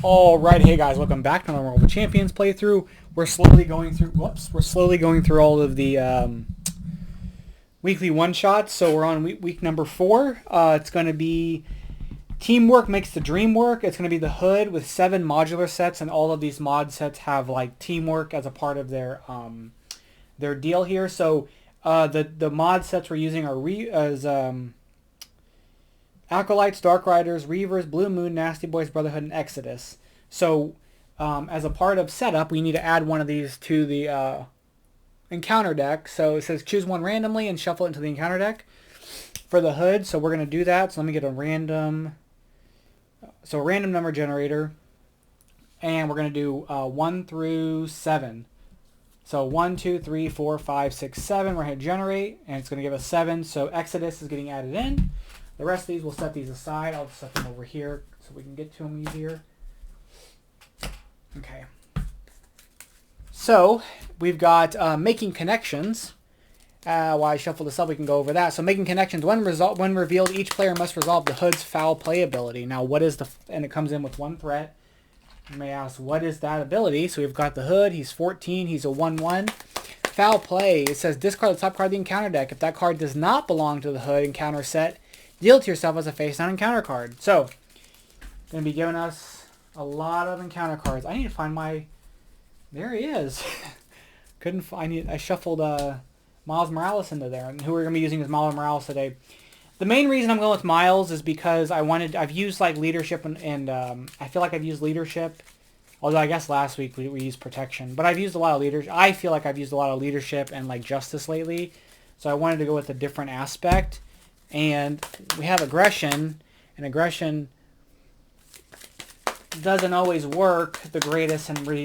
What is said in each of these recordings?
All right, hey guys, welcome back to another World of Champions playthrough. We're slowly going through. We're slowly going through all of the weekly one-shots. So we're on week number 4. It's going to be teamwork makes the dream work. It's going to be the hood with 7 modular sets, and all of these mod sets have like teamwork as a part of their deal here. So the mod sets we're using are Acolytes, Dark Riders, Reavers, Blue Moon, Nasty Boys, Brotherhood, and Exodus. So as a part of setup, we need to add one of these to the encounter deck. So it says choose one randomly and shuffle it into the encounter deck for the hood. So we're going to do that. So let me get a random number generator. And we're going to do 1 through 7. So 1, 2, 3, 4, 5, 6, 7. We're going to generate, and it's going to give us 7. So Exodus is getting added in. The rest of these, we'll set these aside. I'll set them over here so we can get to them easier. Okay. So we've got making connections. While I shuffle this up, we can go over that. So making connections. When revealed, each player must resolve the hood's foul play ability. Now, what is and it comes in with 1 threat. You may ask, what is that ability? So we've got the hood. He's 14. He's a 1/1. Foul play. It says discard the top card of the encounter deck. If that card does not belong to the hood encounter set, deal to yourself as a face-down encounter card. So, going to be giving us a lot of encounter cards. I need to find my... There he is. Couldn't find it. I shuffled Miles Morales into there. And who we're going to be using is Miles Morales today. The main reason I'm going with Miles is because I've used like leadership and I feel like I've used leadership. Although I guess last week we used protection. But I've used a lot of leadership. I feel like I've used a lot of leadership and like justice lately. So I wanted to go with a different aspect. And we have aggression, and aggression doesn't always work the greatest, and we're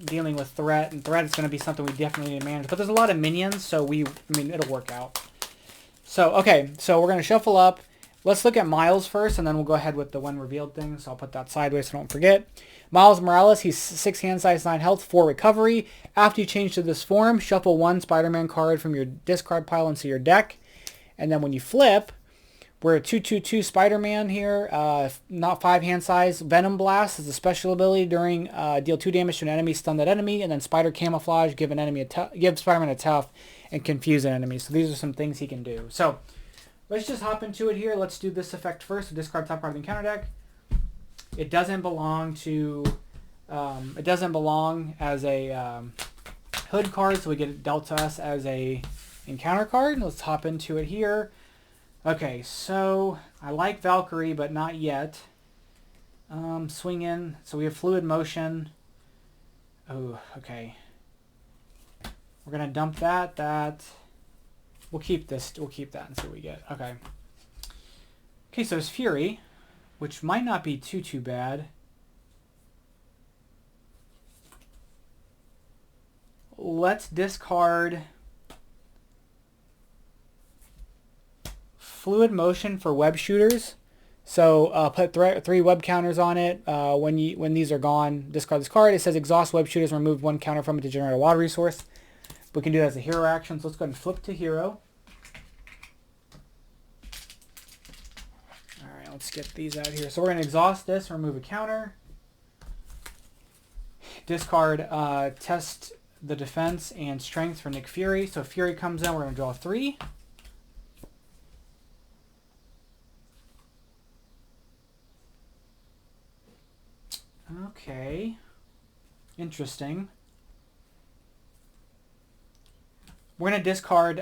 dealing with threat, and threat is going to be something we definitely need to manage. But there's a lot of minions, so it'll work out. So, okay, so we're going to shuffle up. Let's look at Miles first, and then we'll go ahead with the when revealed thing, so I'll put that sideways so I don't forget. Miles Morales, he's 6 hand size, 9 health, 4 recovery. After you change to this form, shuffle 1 Spider-Man card from your discard pile into your deck. And then when you flip, we're a 2/2/2 Spider-Man here, not 5 hand size. Venom Blast is a special ability during deal 2 damage to an enemy, stun that enemy, and then Spider Camouflage, give Spider-Man a tough, and confuse an enemy. So these are some things he can do. So let's just hop into it here. Let's do this effect first. So discard top card of the encounter deck. It doesn't belong to. It doesn't belong as a hood card, so we get it dealt to us as a encounter card. Let's hop into it here. Okay, so I like Valkyrie, but not yet. Swing in. So we have fluid motion. Oh, okay. We're gonna dump that. We'll keep this. We'll keep that and see what we get. Okay. Okay, so there's Fury, which might not be too bad. Let's discard fluid motion for web shooters. So put 3 web counters on it. When these are gone, discard this card. It says exhaust web shooters, remove 1 counter from it to generate a water resource. We can do that as a hero action. So let's go ahead and flip to hero. Alright, let's get these out here. So we're going to exhaust this, remove a counter. Discard test the defense and strength for Nick Fury. So if Fury comes in, we're going to draw 3. Okay. Interesting. We're going to discard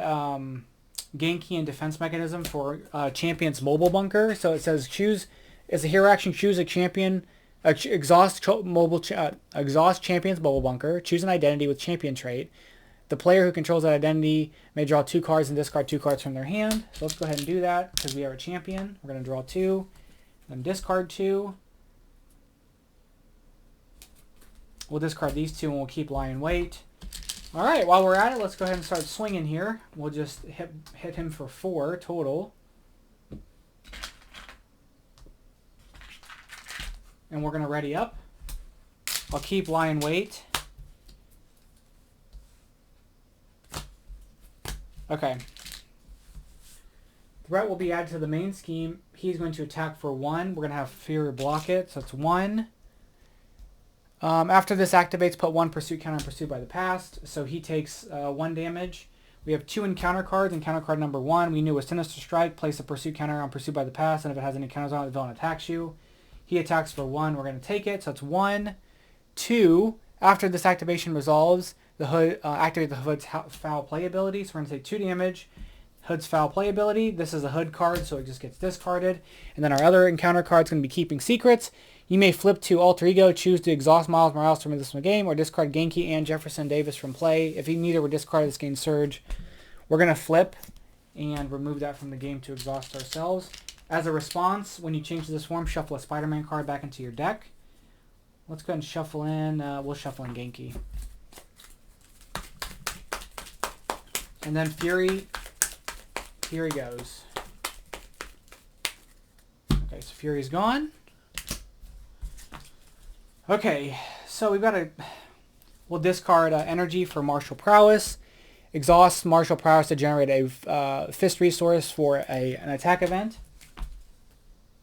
gain key and defense mechanism for champion's mobile bunker. So it says choose, as a hero action, choose a champion, exhaust champion's mobile bunker. Choose an identity with champion trait. The player who controls that identity may draw 2 cards and discard 2 cards from their hand. So let's go ahead and do that because we have a champion. We're going to draw 2, then discard 2. We'll discard these 2 and we'll keep lying wait. All right, while we're at it, let's go ahead and start swinging here. We'll just hit him for 4 total. And we're going to ready up. I'll keep lying wait. Okay. Threat will be added to the main scheme. He's going to attack for 1. We're going to have Fury block it. So it's 1, After this activates, put 1 pursuit counter on pursued by the past. So he takes 1 damage. We have 2 encounter cards. Encounter card number 1 we knew was Sinister Strike. Place a pursuit counter on pursued by the past, and if it has any counters on it, the villain attacks you. He attacks for 1. We're going to take it. So it's 1, 2. After this activation resolves, the hood activate the hood's foul play ability. So we're going to take 2 damage. Hood's foul play ability. This is a hood card, so it just gets discarded. And then our other encounter card is going to be Keeping Secrets. You may flip to Alter Ego, choose to exhaust Miles Morales to remove this from the game, or discard Genki and Jefferson Davis from play. If neither were discarded, this gains Surge. We're going to flip and remove that from the game to exhaust ourselves. As a response, when you change to this form, shuffle a Spider-Man card back into your deck. Let's go ahead and shuffle in. We'll shuffle in Genki. And then Fury. Here he goes. Okay, so Fury's gone. Okay, so we've got we'll discard energy for Martial Prowess. Exhaust Martial Prowess to generate a fist resource for an attack event.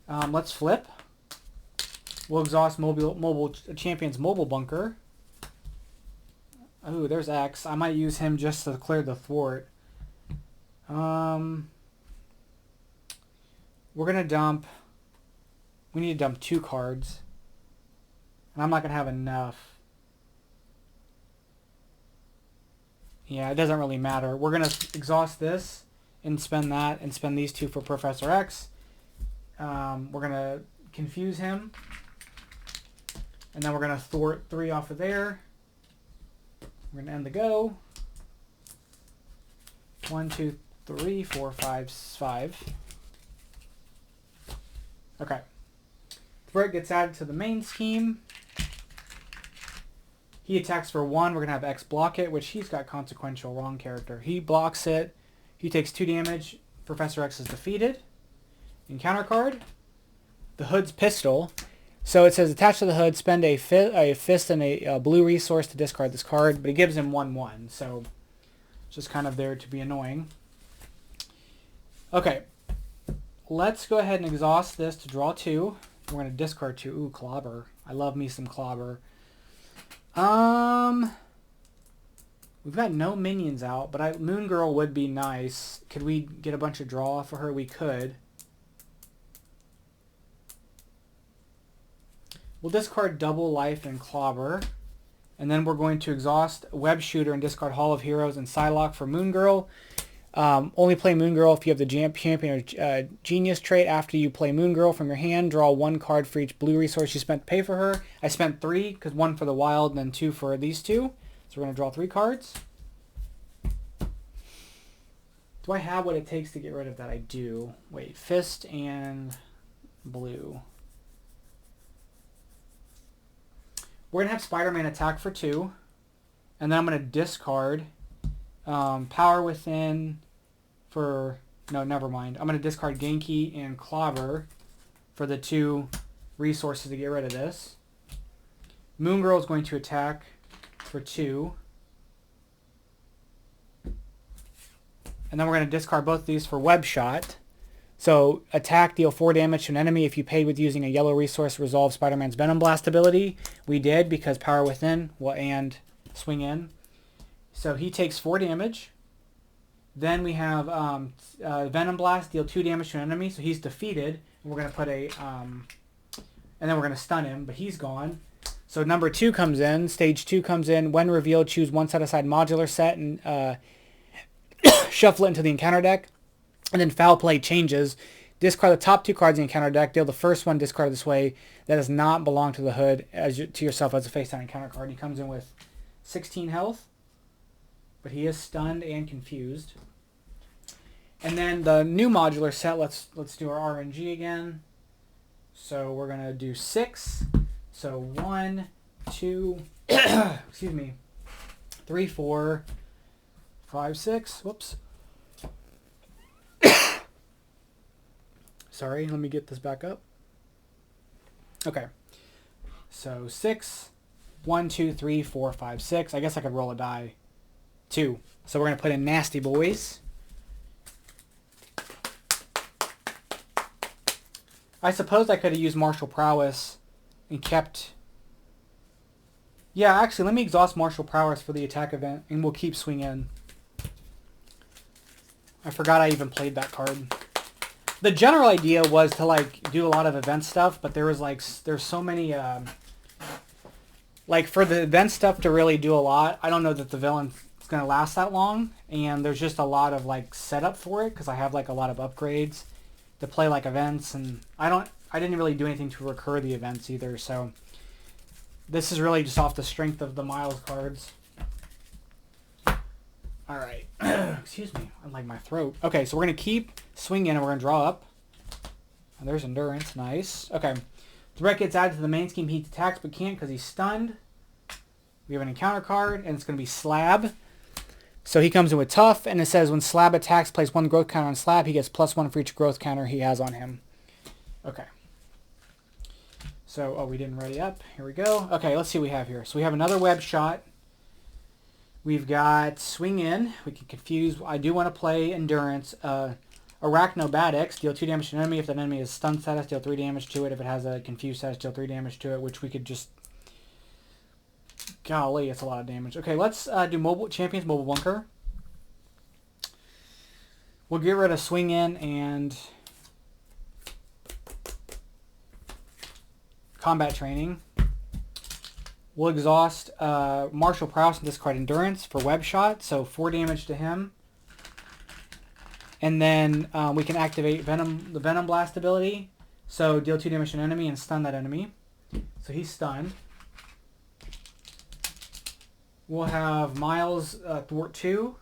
Let's flip. We'll exhaust mobile Champion's Mobile Bunker. Oh, there's X. I might use him just to clear the thwart. We're gonna dump. We need to dump 2 cards. And I'm not going to have enough. Yeah, it doesn't really matter. We're going to exhaust this and spend that and spend these 2 for Professor X. We're going to confuse him. And then we're going to thwart 3 off of there. We're going to end the go. 1, 2, 3, 4, 5, 5. Okay. Thwart gets added to the main scheme. He attacks for 1. We're going to have X block it, which he's got consequential, wrong character. He blocks it. He takes 2 damage. Professor X is defeated. Encounter card. The Hood's Pistol. So it says attach to the Hood, spend a fist and a blue resource to discard this card, but it gives him 1/1. So it's just kind of there to be annoying. Okay. Let's go ahead and exhaust this to draw 2. We're going to discard 2. Ooh, Clobber. I love me some Clobber. We've got no minions out, but Moon Girl would be nice. Could we get a bunch of draw for her? We could. We'll discard Double Life and Clobber. And then we're going to exhaust Web Shooter and discard Hall of Heroes and Psylocke for Moon Girl. Only play Moon Girl if you have the Champion or Genius trait. After you play Moon Girl from your hand, draw 1 card for each blue resource you spent to pay for her. I spent 3, because 1 for the wild and then 2 for these 2. So we're going to draw 3 cards. Do I have what it takes to get rid of that? I do. Wait, Fist and blue. We're going to have Spider-Man attack for 2. And then I'm going to discard Power Within for... No, never mind. I'm going to discard Genki and Clobber for the 2 resources to get rid of this. Moon Girl is going to attack for 2. And then we're going to discard both of these for Web Shot. So attack, deal 4 damage to an enemy. If you paid with using a yellow resource, resolve Spider-Man's Venom Blast ability. We did because Power Within and Swing In. So he takes 4 damage. Then we have Venom Blast, deal 2 damage to an enemy. So he's defeated. And we're going to put a... and then we're going to stun him, but he's gone. So number 2 comes in. Stage 2 comes in. When revealed, choose 1 set-aside modular set and shuffle it into the encounter deck. And then Foul Play changes. Discard the top 2 cards in the encounter deck. Deal the first one discarded this way that does not belong to the Hood to yourself as a face-down encounter card. He comes in with 16 health. But he is stunned and confused. And then the new modular set, let's do our RNG again. So we're going to do 6. So 1, 2, excuse me, 3, 4, 5, 6. Whoops. Sorry, let me get this back up. Okay. So 6, 1, 2, 3, 4, 5, 6. I guess I could roll a die. 2. So we're going to put in Nasty Boys. I suppose I could have used Martial Prowess and kept Yeah, actually, let me exhaust martial prowess for the attack event, and we'll keep swing in. I forgot I even played that card. The general idea was to like do a lot of event stuff, but there's so many like for the event stuff to really do a lot. I don't know that the villain is gonna last that long, and there's just a lot of like setup for it because I have like a lot of upgrades to play like events, and I didn't really do anything to recur the events either. So this is really just off the strength of the Miles cards. All right. Excuse me. I like my throat. Okay, so we're going to keep swinging and we're going to draw up. And there's Endurance. Nice. Okay. Threat gets added to the main scheme. He attacks but can't because he's stunned. We have an encounter card, and it's going to be Slab. So he comes in with Tough, and it says when Slab attacks, place 1 growth counter on Slab. He gets +1 for each growth counter he has on him. Okay. So, oh, we didn't ready up. Here we go. Okay, let's see what we have here. So we have another web shot. We've got Swing In. We can confuse. I do want to play Endurance. Arachnobatics. Deal 2 damage to an enemy. If that enemy is stun status, deal 3 damage to it. If it has a confused status, deal 3 damage to it, which we could just... Golly, it's a lot of damage. Okay, let's do Champions Mobile Bunker. We'll get rid of Swing In and Combat Training. We'll exhaust Martial Prowess and discard Endurance for Web Shot, so 4 damage to him. And then we can activate the Venom Blast ability, so deal 2 damage to an enemy and stun that enemy. So he's stunned. We'll have Miles thwart 2.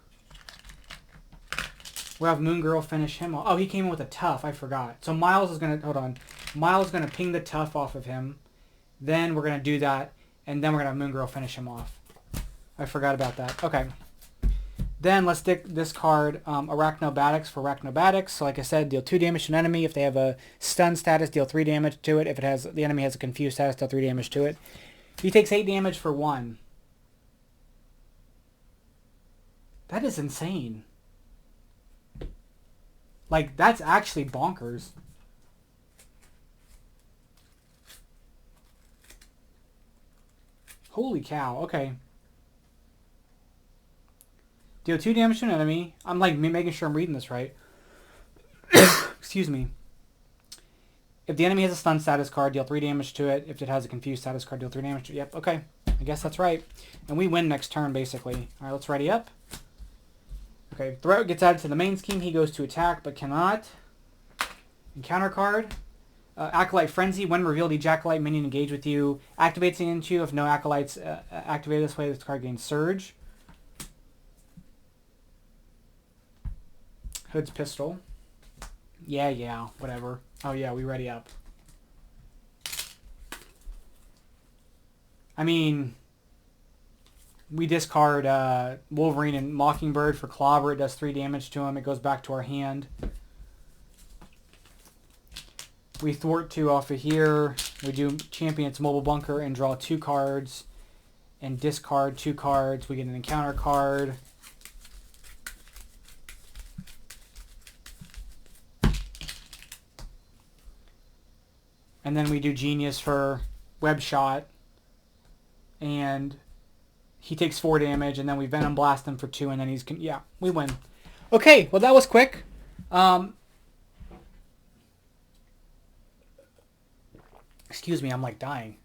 We'll have Moon Girl finish him off. Oh, he came in with a Tough. I forgot. So Miles is going to... Hold on. Miles is going to ping the Tough off of him. Then we're going to do that. And then we're going to have Moon Girl finish him off. I forgot about that. Okay. Then let's discard Arachnobatics for Arachnobatics. So like I said, deal 2 damage to an enemy. If they have a stun status, deal 3 damage to it. If the enemy has a confused status, deal 3 damage to it. He takes 8 damage for 1. That is insane. Like, that's actually bonkers. Holy cow, okay. Deal 2 damage to an enemy. I'm like making sure I'm reading this right. Excuse me. If the enemy has a stun status card, deal 3 damage to it. If it has a confused status card, deal 3 damage to it. Yep, okay. I guess that's right. And we win next turn, basically. Alright, let's ready up. Okay, Threat gets added to the main scheme. He goes to attack, but cannot. Encounter card. Acolyte Frenzy. When revealed, each Acolyte minion engage with you activates into you. If no Acolytes activated this way, this card gains Surge. Hood's Pistol. Yeah, whatever. Oh yeah, we ready up. I mean, we discard Wolverine and Mockingbird for Clobber. It does 3 damage to him. It goes back to our hand. We thwart 2 off of here. We do Champion's Mobile Bunker and draw 2 cards. And discard 2 cards. We get an encounter card. And then we do Genius for Web Shot. And he takes 4 damage. And then we Venom Blast him for 2. And then he's... Yeah, we win. Okay, well that was quick. Excuse me, I'm like dying.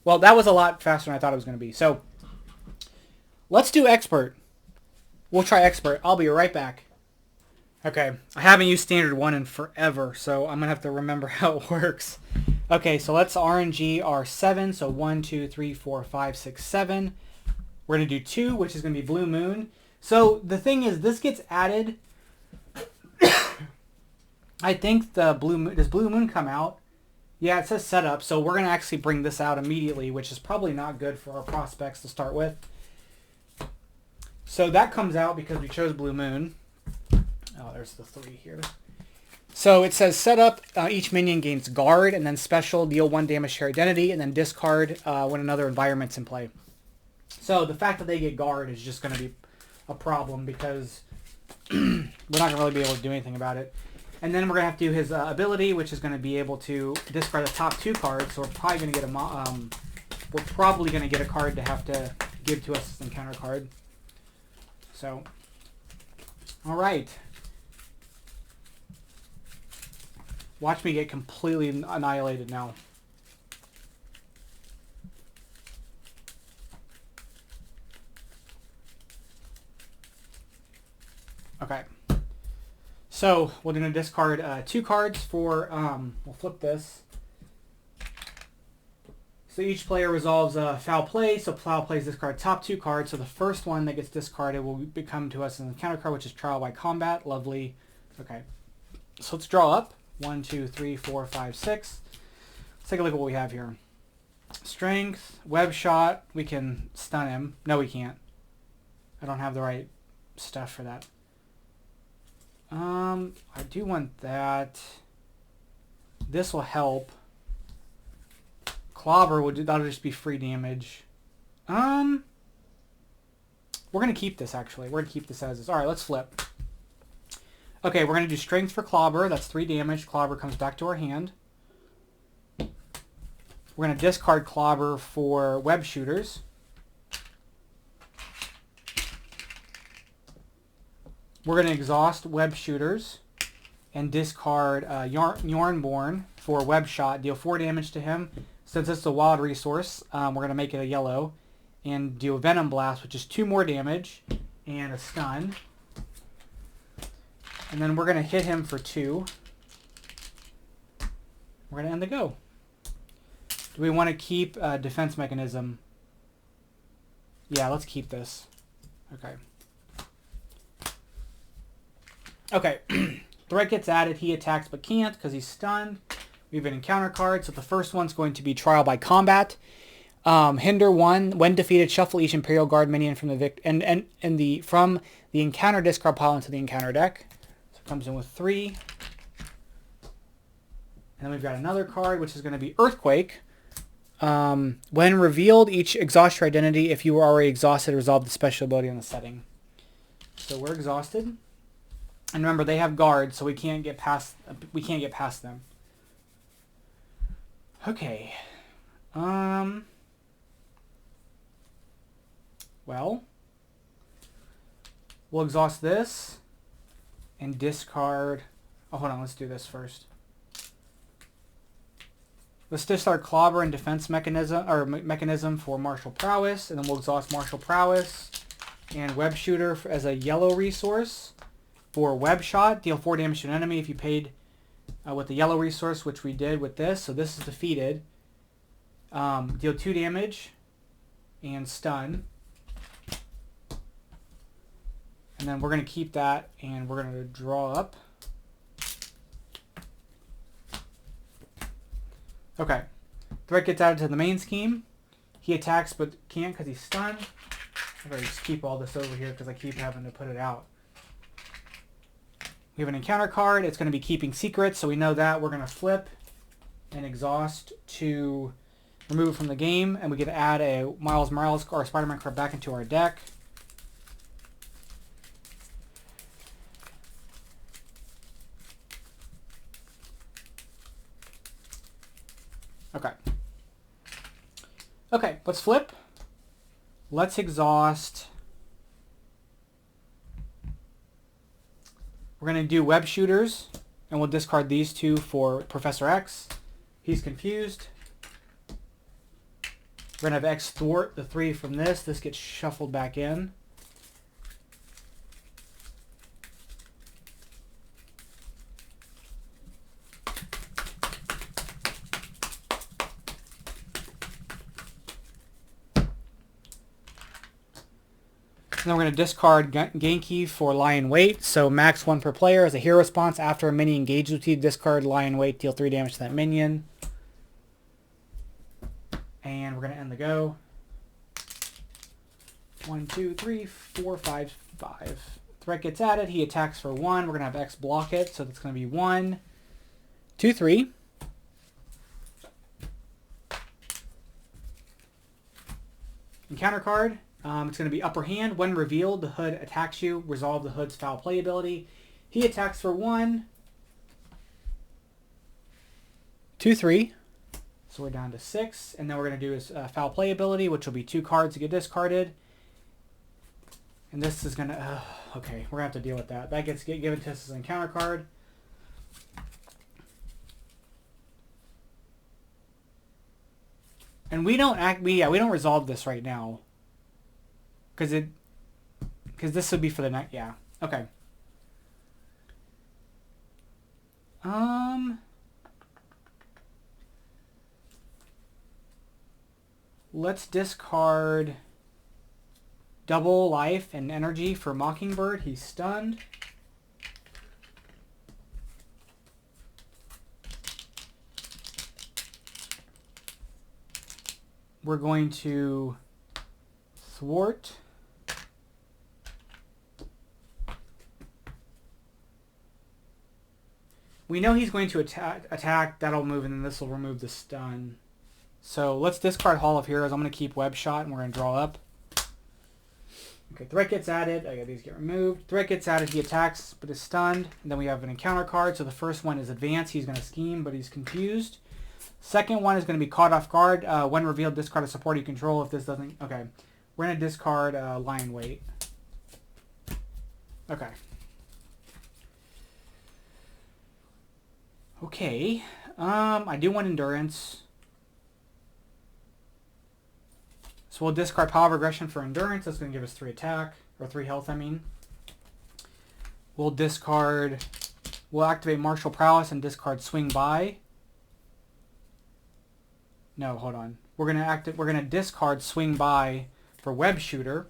Well, that was a lot faster than I thought it was going to be. So, let's do Expert. We'll try Expert. I'll be right back. Okay, I haven't used Standard 1 in forever, so I'm going to have to remember how it works. Okay, so let's RNG R7. So 1, 2, 3, 4, 5, 6, 7. We're going to do 2, which is going to be Blue Moon. So, the thing is, this gets added... I think the Blue Moon... Does Blue Moon come out? Yeah, it says setup, so we're going to actually bring this out immediately, which is probably not good for our prospects to start with. So that comes out because we chose Blue Moon. Oh, there's the 3 here. So it says setup, each minion gains guard, and then special, deal 1 damage to identity, and then discard when another environment's in play. So the fact that they get guard is just going to be a problem because we're not going to really be able to do anything about it. And then we're going to have to do his ability, which is going to be able to discard the top 2 cards. So we're probably going to get a we're probably going to get a card to have to give to us as an encounter card. So, all right. Watch me get completely annihilated now. Okay. So we're going to discard 2 cards for, we'll flip this. So each player resolves foul play. So foul plays discard top 2 cards. So the first one that gets discarded will become to us an encounter card, which is Trial by Combat. Lovely. Okay. So let's draw up. 1, 2, 3, 4, 5, 6. Let's take a look at what we have here. Strength, web shot. We can stun him. No, we can't. I don't have the right stuff for that. I do want that. This will help. Clobber that'll just be free damage. We're gonna keep this actually. We're gonna keep this as is. Alright, let's flip. Okay, we're gonna do strength for Clobber. That's 3 damage. Clobber comes back to our hand. We're gonna discard Clobber for web shooters. We're going to exhaust web shooters and discard Yarnborn for web shot. Deal 4 damage to him. Since it's a wild resource, we're going to make it a yellow. And do a Venom Blast, which is 2 more damage and a stun. And then we're going to hit him for 2. We're going to end the go. Do we want to keep defense mechanism? Yeah, let's keep this. Okay. Okay, threat gets added. He attacks but can't because he's stunned. We have an encounter card. So the first one's going to be Trial by Combat. Hinder 1. When defeated, shuffle each Imperial Guard minion from the from the encounter discard pile into the encounter deck. So it comes in with 3. And then we've got another card, which is going to be Earthquake. When revealed, each exhaust your identity. If you were already exhausted, resolve the special ability on the setting. So we're exhausted. And remember, they have guards, so we can't get past them. Okay. Well, we'll exhaust this and discard. Oh, hold on. Let's do this first. Let's discard Clobber and defense mechanism for martial prowess, and then we'll exhaust martial prowess and web shooter as a yellow resource. For web shot, deal 4 damage to an enemy if you paid with the yellow resource, which we did with this. So this is defeated. Deal 2 damage and stun. And then we're going to keep that and we're going to draw up. Okay. Threat gets added to the main scheme. He attacks but can't because he's stunned. I'm going to just keep all this over here because I keep having to put it out. We have an encounter card. It's going to be Keeping Secrets, so we know that. We're going to flip and exhaust to remove it from the game, and we can add a Miles Morales or Spider-Man card back into our deck. Okay. Okay, let's flip. Let's exhaust. We're going to do web shooters, and we'll discard these 2 for Professor X. He's confused. We're going to have X thwart the 3 from this. This gets shuffled back in. And then we're going to discard Genki for Lion Weight. So max 1 per player as a hero response. After a minion engages with you, discard Lion Weight, deal 3 damage to that minion. And we're going to end the go. 1, 2, 3, 4, 5, 5. Threat gets added. He attacks for 1. We're going to have X block it. So that's going to be 1, 2, 3. Encounter card. It's going to be Upper Hand. When revealed, the hood attacks you. Resolve the hood's foul play ability. He attacks for 1, 2, 3. So we're down to 6, and then we're going to do his foul play ability, which will be 2 cards to get discarded. And this is going to... okay, we're going to have to deal with that. That gets given to us as an encounter card. And we don't we don't resolve this right now. Because this would be for the night. Yeah. Okay. Let's discard double life and energy for Mockingbird. He's stunned. We're going to thwart. We know he's going to attack. That'll move, and then this will remove the stun. So let's discard Hall of Heroes. I'm going to keep Web Shot, and we're going to draw up. Okay, threat gets added. Okay, these get removed. Threat gets added. He attacks, but is stunned. And then we have an encounter card. So the first one is Advance. He's going to scheme, but he's confused. Second one is going to be Caught Off Guard. When revealed, discard a support you control. If this doesn't... okay. We're going to discard Lion Weight. Okay. Okay. I do want Endurance. So we'll discard Power of Aggression for Endurance. That's going to give us 3 attack. Or 3 health, I mean. We'll discard... we'll activate Martial Prowess and discard Swing By. No, hold on. We're going to discard Swing By for Web Shooter.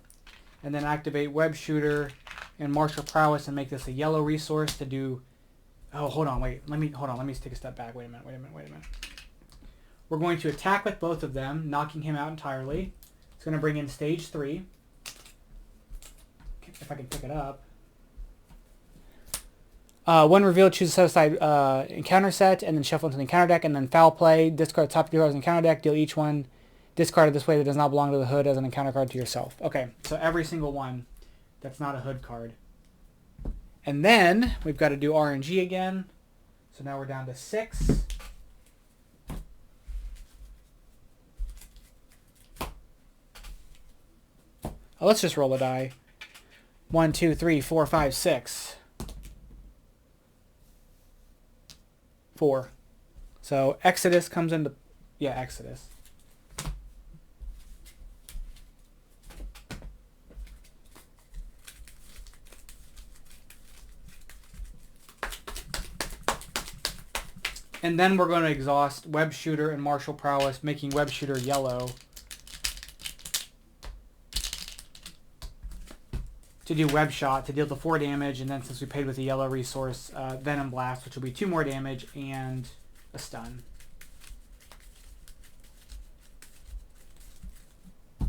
And then activate Web Shooter and Martial Prowess and make this a yellow resource to do... oh, hold on, wait. Let me take a step back. Wait a minute. We're going to attack with both of them, knocking him out entirely. It's going to bring in stage 3. If I can pick it up. When revealed, choose a set-aside encounter set, and then shuffle into the encounter deck, and then foul play. Discard the top 2 cards in the encounter deck. Deal each one discarded this way that does not belong to the hood as an encounter card to yourself. Okay, so every single one that's not a hood card. And then we've got to do RNG again. So now we're down to 6. Oh, let's just roll a die. 1, 2, 3, 4, 5, 6. 4. So Exodus comes into... yeah, Exodus. And then we're going to exhaust Web Shooter and Martial Prowess, making Web Shooter yellow. To do Web Shot, to deal the 4 damage, and then since we paid with a yellow resource, Venom Blast, which will be 2 more damage, and a stun. I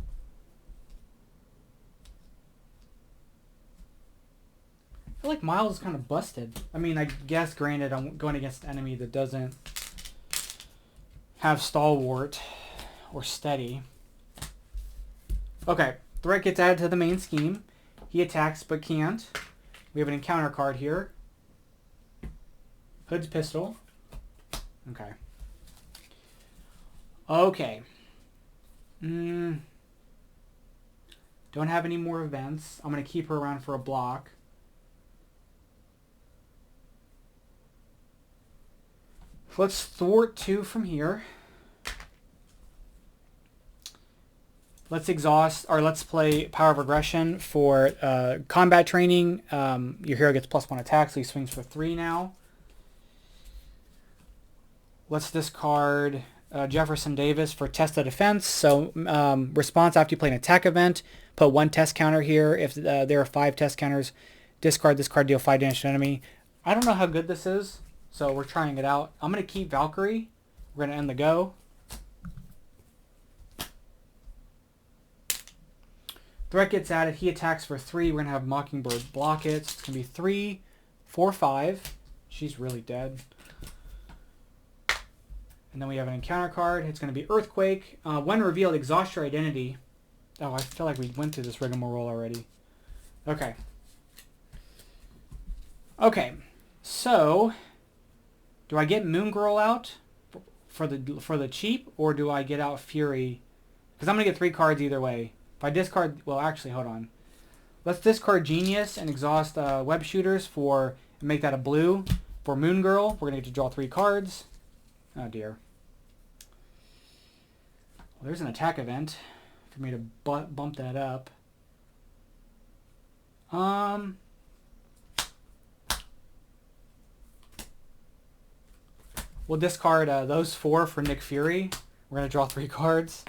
feel like Miles is kind of busted. I mean, I guess, granted, I'm going against an enemy that doesn't have Stalwart or Steady. Okay, threat gets added to the main scheme. He attacks but can't. We have an encounter card here. Hood's Pistol. Okay. Okay. Don't have any more events. I'm going to keep her around for a block. Let's thwart 2 from here. Let's exhaust, or let's play Power of Aggression for combat training. Your hero gets +1 attack, so he swings for 3 now. Let's discard Jefferson Davis for Test of Defense. So response after you play an attack event, put 1 test counter here. If there are 5 test counters, discard this card, deal 5 damage to an enemy. I don't know how good this is, so we're trying it out. I'm going to keep Valkyrie. We're going to end the go. Threat gets added. He attacks for 3. We're going to have Mockingbird block it. So it's going to be 3, 4, 5. She's really dead. And then we have an encounter card. It's going to be Earthquake. When revealed, exhaust your identity. Oh, I feel like we went through this rigmarole already. Okay. Okay. So, do I get Moon Girl out for the cheap, or do I get out Fury? Because I'm gonna get 3 cards either way. If I discard, well, actually, hold on. Let's discard Genius and exhaust Web Shooters for and make that a blue for Moon Girl. We're gonna get to draw 3 cards. Oh dear. Well, there's an attack event for me to bump that up. We'll discard those 4 for Nick Fury. We're going to draw 3 cards.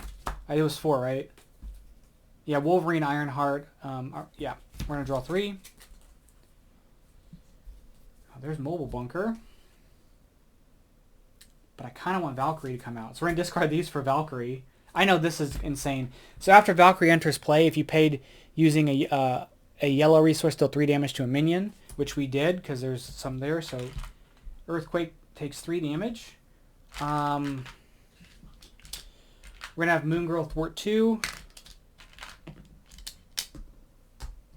It was 4, right? Yeah, Wolverine, Ironheart. Yeah, we're going to draw 3. Oh, there's Mobile Bunker. But I kind of want Valkyrie to come out. So we're going to discard these for Valkyrie. I know this is insane. So after Valkyrie enters play, if you paid using a yellow resource, deal 3 damage to a minion, which we did because there's some there. So Earthquake takes 3 damage. We're going to have Moon Girl thwart 2.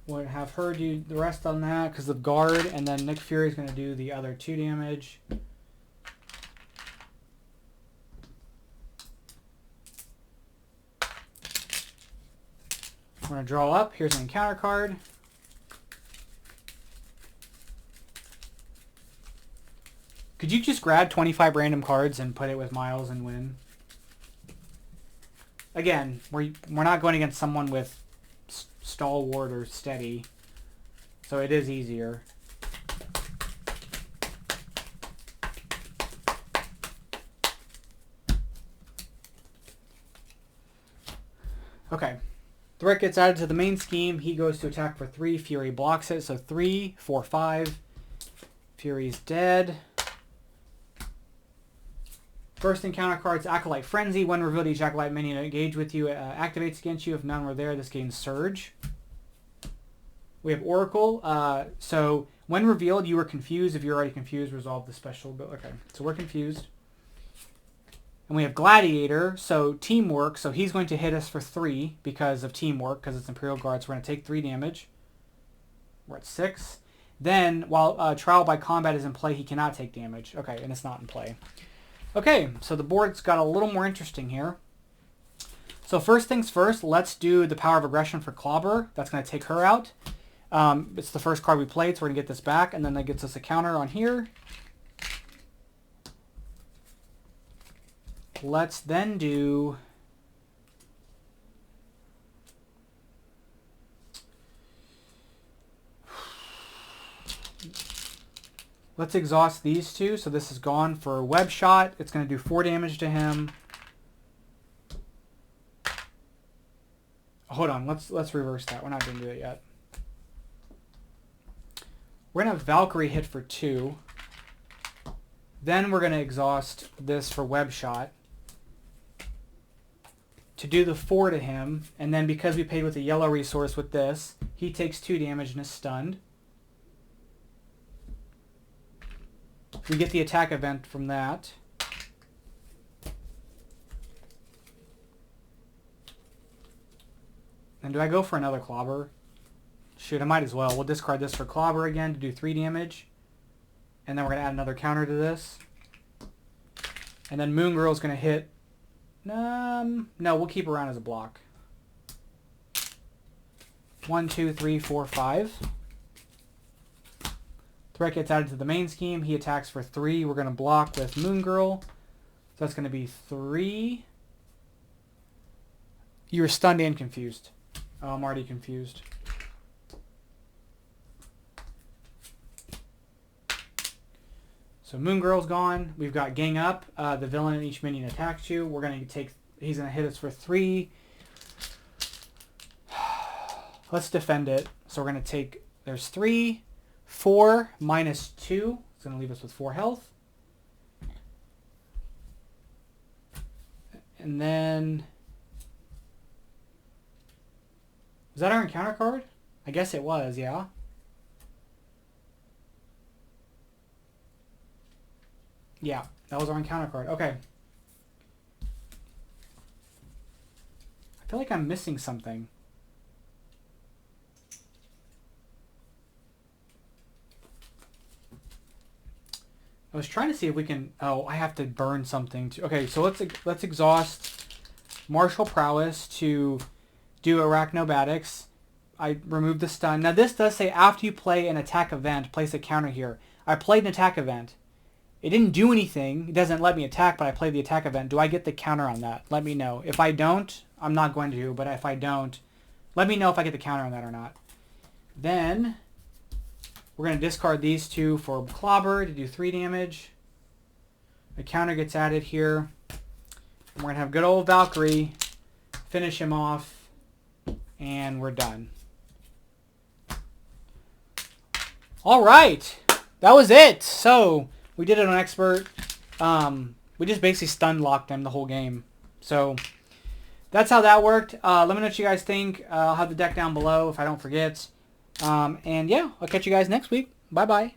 We'll have her do the rest on that because of guard, and then Nick Fury is going to do the other 2 damage. We're going to draw up. Here's an encounter card. Could you just grab 25 random cards and put it with Miles and win? Again, we're not going against someone with Stalwart or Steady, so it is easier. Okay. Threat gets added to the main scheme. He goes to attack for 3. Fury blocks it. So 3, 4, 5. Fury's dead. First encounter cards, Acolyte Frenzy. When revealed, each Acolyte minion engaged with you activates against you. If none were there, this gains Surge. We have Oracle. So when revealed, you were confused. If you're already confused, resolve the special. Okay, so we're confused. And we have Gladiator, so teamwork. So he's going to hit us for 3 because of teamwork, because it's Imperial Guard. So we're going to take 3 damage. We're at 6. Then, while Trial by Combat is in play, he cannot take damage. Okay, and it's not in play. Okay, so the board's got a little more interesting here. So first things first, let's do the Power of Aggression for Clobber. That's going to take her out. It's the first card we played, so we're going to get this back, and then that gets us a counter on here. Let's then do... Let's exhaust these 2. So this is gone for Web Shot. It's going to do 4 damage to him. Hold on. Let's reverse that. We're not going to do it yet. We're going to have Valkyrie hit for 2. Then we're going to exhaust this for Web Shot to do the 4 to him. And then because we paid with a yellow resource with this, he takes 2 damage and is stunned. We get the attack event from that. And do I go for another Clobber? Shoot, I might as well. We'll discard this for Clobber again to do 3 damage. And then we're going to add another counter to this. And then Moon Girl's going to hit... no, we'll keep her around as a block. 1, 2, 3, 4, 5. Threat gets added to the main scheme. He attacks for 3. We're going to block with Moon Girl. So that's going to be 3. You were stunned and confused. Oh, I'm already confused. So Moon Girl's gone. We've got Gang Up. The villain in each minion attacks you. We're going to take... He's going to hit us for 3. Let's defend it. So we're going to take... There's 3... 4 minus 2. It's going to leave us with 4 health. And then... Was that our encounter card? I guess it was, yeah. Yeah, that was our encounter card. Okay. I feel like I'm missing something. was trying to see if we can... Oh, I have to burn something. Okay, so let's exhaust Martial Prowess to do Arachnobatics. I removed the stun. Now this does say after you play an attack event, place a counter here. I played an attack event. It didn't do anything. It doesn't let me attack, but I played the attack event. Do I get the counter on that? Let me know. If I don't, I'm not going to, but if I don't, let me know if I get the counter on that or not. Then we're going to discard these two for Clobber to do 3 damage. The counter gets added here. And we're going to have good old Valkyrie finish him off, and we're done. All right. That was it. So we did it on Expert. We just basically stun locked them the whole game. So that's how that worked. Let me know what you guys think. I'll have the deck down below if I don't forget. And yeah, I'll catch you guys next week. Bye-bye.